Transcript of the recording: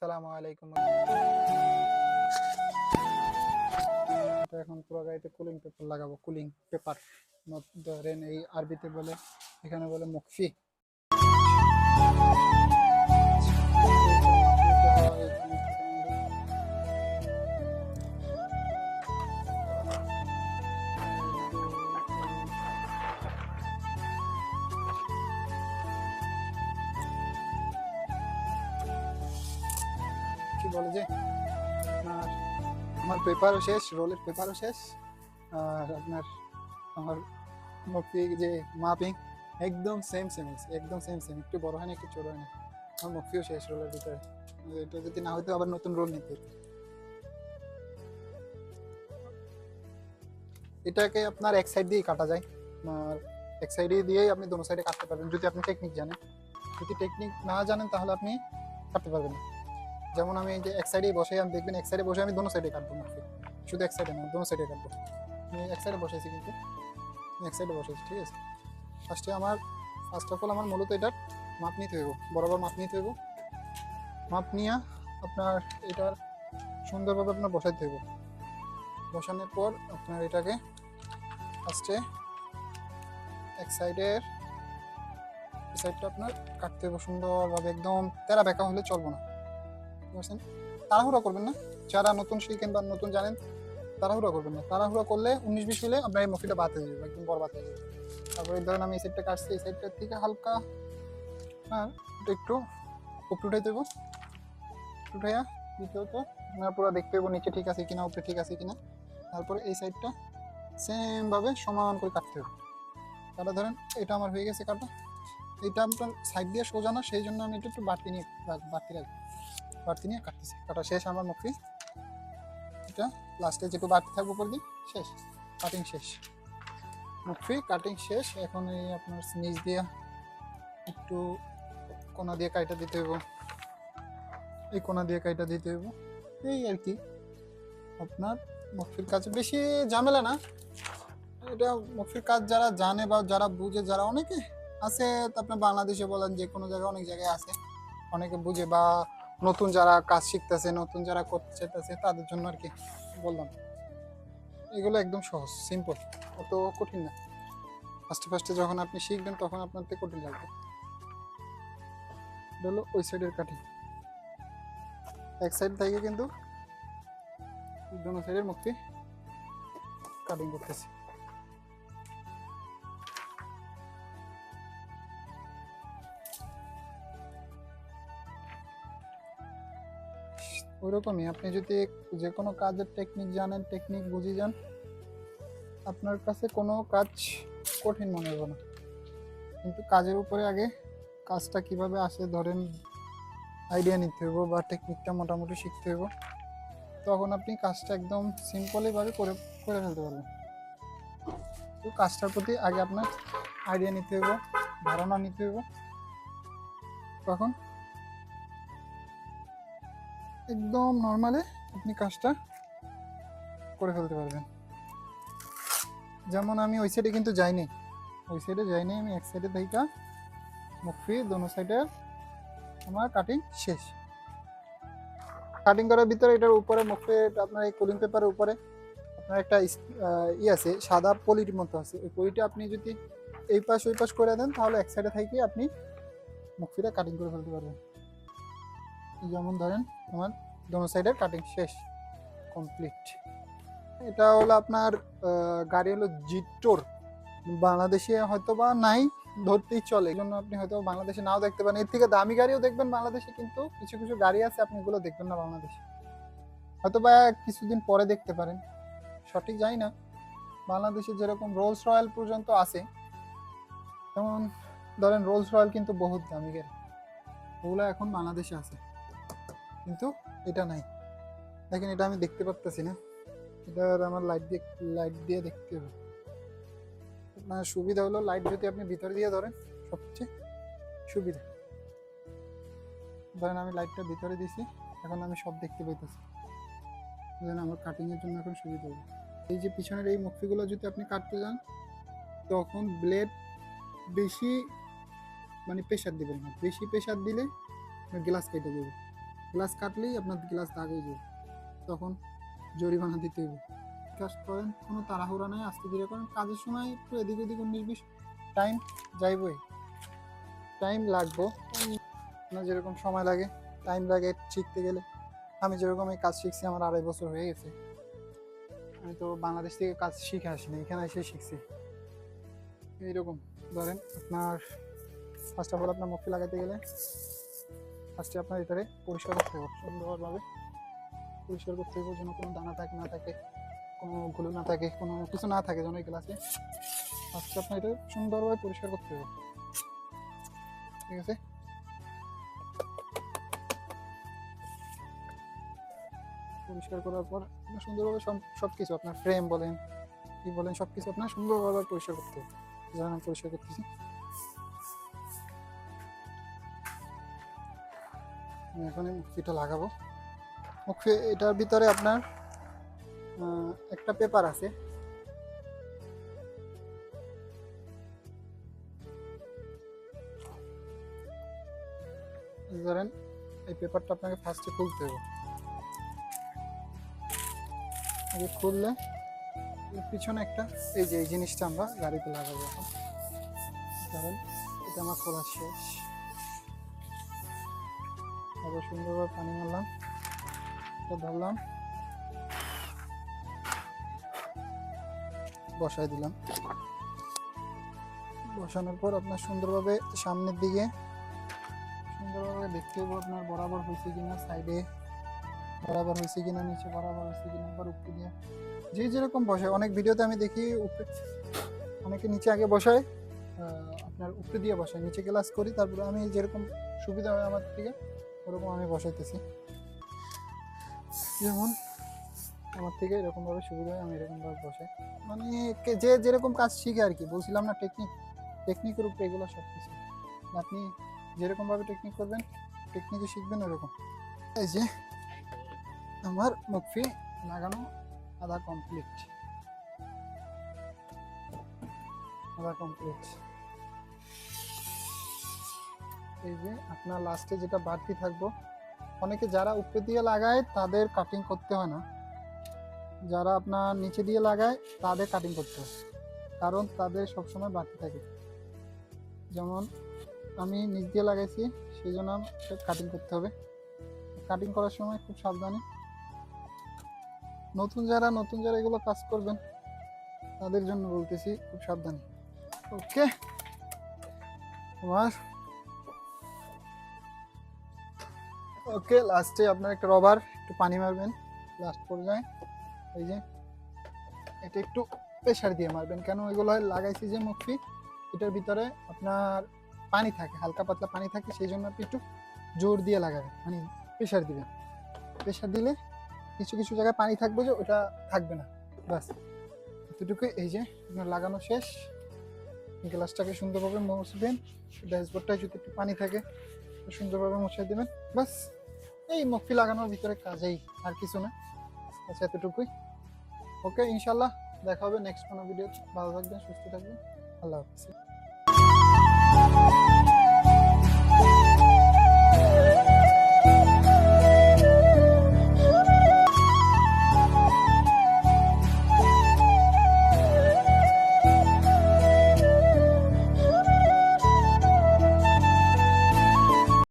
সালামু আলাইকুম। এটা এখন পুরো গাড়িতে কুলিং পেপার লাগাবো, কুলিং পেপার। ধরেন এই আরবিতে বলে, এখানে বলে মুকফি। কি বলে যে আপনার, আমার পেপারও শেষ, রোলের পেপারও শেষ, আর আপনার আমার মুক্তি যে মাপিং একদম সেম সেম, একদম সেম সেম, একটু বড় হয় না একটু ছোট হয় না। আমার মুক্তিও শেষ রোলের ভিতরে। এটা যদি না হয়তো আবার নতুন রোল নিতে হতো। এটাকে আপনার এক সাইড দিয়েই কাটা যায়, আর এক সাইডে দিয়েই আপনি দোনো সাইডে কাটতে পারবেন যদি আপনি টেকনিক জানেন। যদি টেকনিক না জানেন তাহলে আপনি কাটতে পারবেন না। যেমন আমি এই যে এক সাইডে বসে, আমি দেখবেন এক সাইডে বসে আমি দোনো সাইডে কাটবো মুক্তি, শুধু এক সাইডে না দোনো সাইডে কাটবো। আমি এক সাইডে বসেছি, কিন্তু এক সাইডে বসেছি, ঠিক আছে। ফার্স্ট অফ অল আমার মূলত এটার মাপ নিতে হইব, বরাবর মাপ নিতে হইব। মাপ নিয়ে আপনার এটার সুন্দরভাবে আপনার বসাইতে হইব। বসানোর পর আপনার এটাকে ফার্স্টে এক সাইডের সাইডটা আপনার কাটতে হবে সুন্দরভাবে, একদম তেরা বেঁকা হলে চলবো না, বুঝছেন। তাড়াহুড়া করবেন না, যারা নতুন শিখেন বা নতুন জানেন তাড়াহুড়া করবেন না। তাড়াহুড়া করলে 19-20 হলে আপনার এই মুখিটা বাদ হয়ে যাবে, একদম বরবাদ হয়ে যাবে। তারপরে ধরেন আমি এই সাইডটা কাটছি, এই সাইডটার থেকে হালকা আর একটু উপরে উঠাই দেবো, উঠাইয়া দ্বিতীয়ত আপনার পুরো দেখতে হইব নিচে ঠিক আছে কিনা, উপরে ঠিক আছে কিনা। তারপরে এই সাইডটা সেম ভাবে সমান করে কাটতে হবে। কাটা ধরেন এটা আমার হয়ে গেছে কাটা, এটা আপনার সাইড দিয়ে সোজা না, সেই জন্য আমি একটু বাড়তি নিয়ে বাড়তি নিয়ে কাটতেছি। কাটা শেষ আমার মুখি, এটা লাস্টে যেটু বাড়তি থাকবো উপর দিয়ে শেষ, কাটিং শেষ, মুখি কাটিং শেষ। এখন এই আপনার নিচ দিয়ে একটু কোনা দিয়ে কাইটা দিতে হইব, এই কোনা দিয়ে কাইটা দিতে হইব, এই আর কি। আপনার মুখফির কাজ বেশি ঝামেলা না। এটা মুখফির কাজ যারা জানে বা যারা বুঝে, যারা অনেকে আছে আপনার বাংলাদেশে বলেন যে কোনো জায়গায়, অনেক জায়গায় আছে অনেকে বুঝে, বা নতুন যারা কাজ শিখতেছে, নতুন যারা করতে চাইতেছে তাদের জন্য আর কি বললাম। এগুলো একদম সহজ সিম্পল, অত কঠিন না। ফার্স্টে যখন আপনি শিখবেন তখন আপনার তো কঠিন লাগবে। এটা হলো ওই সাইডের কাটিং, এক সাইড থেকে কিন্তু দুটো সাইডের মুক্তি কাটিং করতেছি। ওইরকমই আপনি যদি যে কোনো কাজের টেকনিক জানেন, টেকনিক বুঝে যান, আপনার কাছে কোনো কাজ কঠিন মনে হবে না। কিন্তু কাজের উপরে আগে কাজটা কিভাবে আসে ধরেন আইডিয়া নিতে হইব, বা টেকনিকটা মোটামুটি শিখতে হইব, তখন আপনি কাজটা একদম সিম্পলিভাবে করে করে ফেলতে পারবেন। তো কাজটার প্রতি আগে আপনার আইডিয়া নিতে হইব, ধারণা নিতে হইব, তখন একদম নর্মালি আপনি কাজটা করে ফেলতে পারবেন। যেমন আমি ওই সাইডে কিন্তু যাইনি, আমি এক সাইডে থেকে মুখি দোনো সাইডে আমার কাটিং শেষ। কাটিং করার ভিতরে এটার উপরে মুখে আপনার এই কুলিং পেপারের উপরে আপনার একটা আছে, সাদা পলির মতো আছে, ওই পলিটা আপনি যদি এই পাশ ওই পাশ করে দেন তাহলে এক সাইডে থেকে আপনি মুখিটা কাটিং করে ফেলতে পারবেন। যেমন ধরেন আমার দোনো সাইডের কাটিং শেষ, কমপ্লিট। এটা হলো আপনার গাড়ি হলো জিটোর, বাংলাদেশে হয়তো বা নাই ধরতেই চলে, এই জন্য আপনি হয়তো বাংলাদেশে নাও দেখতে পারেন। এর থেকে দামি গাড়িও দেখবেন বাংলাদেশে, কিন্তু কিছু কিছু গাড়ি আছে আপনি এগুলো দেখবেন না বাংলাদেশে, হয়তো বা কিছুদিন পরে দেখতে পারেন, সঠিক জানি না। বাংলাদেশে যেরকম রোলস রয়্যাল পর্যন্ত আছে, যেমন ধরেন রোলস রয়্যাল কিন্তু বহুত দামি গাড়ি, ওগুলো এখন বাংলাদেশে আছে, কিন্তু এটা নাই। দেখেন এটা আমি দেখতে পারতেছি না, এটা আমার লাইট দিয়ে দেখতে হবে। আপনার সুবিধা হলো লাইট যদি আপনি ভিতরে দিয়ে ধরেন সবচেয়ে সুবিধা। ধরেন আমি লাইটটা ভিতরে দিছি, এখন আমি সব দেখতে পাইতেছি, যেন আমার কাটিংয়ের জন্য এখন সুবিধা হবে। এই যে পিছনের এই মুখিগুলো যদি আপনি কাটতে যান, তখন ব্লেড বেশি মানে প্রেশার দিবেন না, বেশি প্রেশার দিলে গ্লাস কেটে দেবে। গ্লাস কাটলেই আপনার গ্লাস দাগ হয়ে যাবে, তখন জরিমানা দিতে হবে। কাজ করেন, কোনো তাড়াহুড়া নেই, আস্তে ধীরে করেন। কাজের সময় একটু এদিক ওদিক 19-20 টাইম যাইবই, টাইম লাগবো। আপনার যেরকম সময় লাগে, টাইম লাগে শিখতে গেলে। আমি যেরকম এই কাজ শিখছি, আমার 2.5 বছর হয়ে গেছে। আমি তো বাংলাদেশ থেকে কাজ শিখে আসিনি, এখানে এসে শিখছি। এইরকম ধরেন, আপনার ফার্স্ট অফ অল আপনার মুখে লাগাতে গেলে ফার্স্টে আপনার এটারে পরিষ্কার করতে হবে, সুন্দরভাবে পরিষ্কার করতে হবে, যেন কোনো দানা থাকে না থাকে, কোনো গুলো না থাকে, কোনো কিছু না থাকে যেন এই গ্লাসে। ফার্স্টে আপনার এটা সুন্দরভাবে পরিষ্কার করতে হবে, ঠিক আছে? পরিষ্কার করার পর সুন্দরভাবে সব কিছু আপনার ফ্রেম বলেন কি বলেন সব কিছু আপনার সুন্দরভাবে পরিষ্কার করতে হবে। যেমন আমি পরিষ্কার করতেছি, এখন মুখিটা লাগাবো। মুখে এটার ভিতরে আপনার একটা পেপার আছে, ধরেন এই পেপারটা আপনাকে ফার্স্টে খুলতে হবে। আগে খুললে পিছনে একটা এই যে এই জিনিসটা আমরা গাড়িতে লাগাবো। এখন ধরেন এটা আমার খোলা শেষ, আবার সুন্দরভাবে পানি মারলাম, এটা ধরলাম, বসাই দিলাম। বসানোর পর আপনার সুন্দরভাবে সামনের দিকে সুন্দরভাবে দেখতে হবে আপনার বরাবর হয়েছে কিনা, সাইডে বরাবর হয়েছে কিনা, নিচে বরাবর হয়েছে কিনা, আবার উপরে দিয়ে যে যেরকম বসায়। অনেক ভিডিওতে আমি দেখি উপরে, অনেকে নিচে আগে বসায়, আপনার উপরে দিয়ে বসায়, নিচে গ্লাস করি, তারপরে আমি যেরকম সুবিধা হয় আমার থেকে ওরকম আমি বসাইতেছি। যেমন আমার থেকে এরকমভাবে সুবিধা হয়, আমি এরকমভাবে বসাই। মানে যে যেরকম কাজ শিখে আর কি, বলছিলাম না টেকনিকের উপরে এগুলো সব কিছু। আপনি যেরকমভাবে টেকনিক করবেন, টেকনিকে শিখবেন ওরকম। এই যে আমার মুখি লাগানো আধা কমপ্লিট, এই যে আপনার লাস্টে যেটা বাড়তি থাকবো, অনেকে যারা উপরে দিয়ে লাগায় তাদের কাটিং করতে হয় না, যারা আপনার নিচে দিয়ে লাগায় তাদের কাটিং করতে হয়, কারণ তাদের সবসময় বাড়তি থাকে। যেমন আমি নিচ দিয়ে লাগাইছি, সেই জন্য কাটিং করতে হবে। কাটিং করার সময় খুব সাবধানে, নতুন যারা এগুলো কাজ করবেন তাদের জন্য বলতেছি, খুব সাবধানে। ওকে, আমার ওকে লাস্টে আপনার একটা রবার, একটু পানি মারবেন লাস্ট পর্যায়ে। এই যে এটা একটু প্রেশার দিয়ে মারবেন, কেন এগুলো লাগাইছি যে মুখি, এটার ভিতরে আপনার পানি থাকে, হালকা পাতলা পানি থাকে, সেই জন্য আপনি একটু জোর দিয়ে লাগাবেন, মানে প্রেশার দিবেন। প্রেশার দিলে কিছু কিছু জায়গায় পানি থাকবে, যে ওটা থাকবে না, বাস এতটুকু। এই যে আপনার লাগানো শেষ, গ্লাসটাকে সুন্দরভাবে মুছবেন, ড্যাশবোর্ডটায় যদি একটু পানি থাকে সুন্দরভাবে মুছে দেবেন, বাস। এই মুখি লাগানোর ভিতরে কাজেই, আর কিছু না, আচ্ছা এতটুকুই। ওকে, ইনশাল্লাহ দেখা হবে নেক্সট কোনো ভিডিও। ভালো থাকবেন, সুস্থ থাকবেন, আল্লাহ হাফিজ।